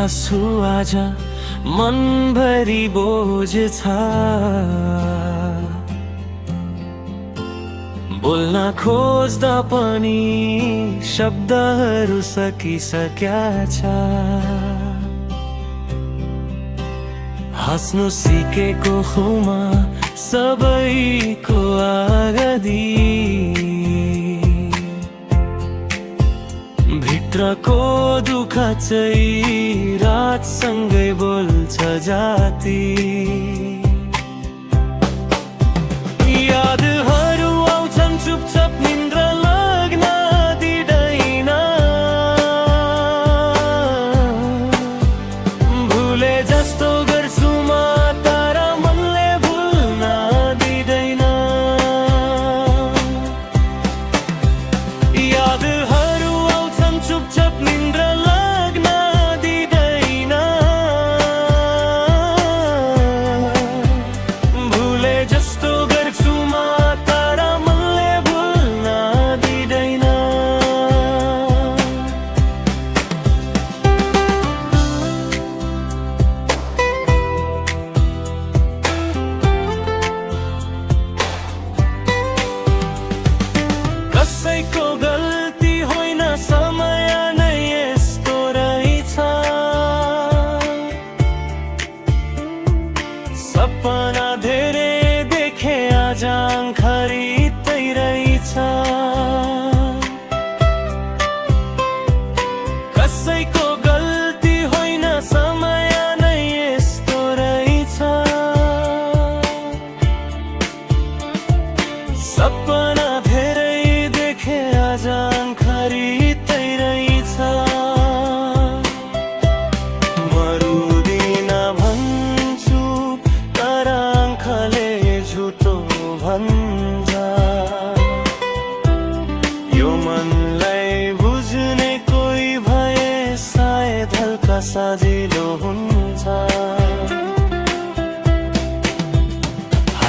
उदास छु आज, मनभरि बोझ छ। बोल्न खोज्दा पनि शब्दहरू सकिसक्या छ। हाँस्नु सिकेको खुमा सबैको अगाडि, भित्रको दुःख चाहिँ रातसँगै बोल्छ जाति। यादहरू आउँछन् चुपचाप निन्द्रा लाग्न दिँदैन, भुले जस्तो गर्छु म तर मनले भुल्न दिँदैन। यादहरू आउँछन् चुपचाप निन्द्रा लाग्न दिँदैन, भुले जस्तो गर्छु म तर मनले भुल्न दिँदैन। कसैको गल्ती होइन, समय नै यस्तो रहेछ। सपना धेरै देखे आज आँखरी त्यही रहेछ। कसैको गल्ती होइन, समय नै यस्तो रहेछ। सपना धेरै देखे आज आँखरी त्यही रहेछ। मरुदिन भन्छु तर आँखाले झुटो भन्छ। यो मनलाई बुझ्ने कोही भए सायद हल्का सजिलो हुन्छ।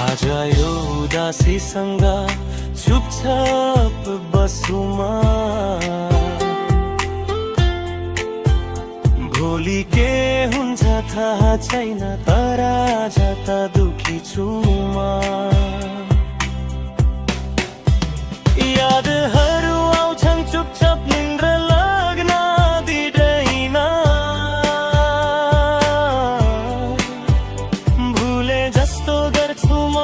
आज यो उदासीसँग चुपचाप बसु म, भोलि के हुन्छ थाहा छैन, तर आज त दुखी छु म। यादहरू आउँछन् चुपचाप निन्द्रा लाग्न दिँदैन, भुले जस्तो गर्छु म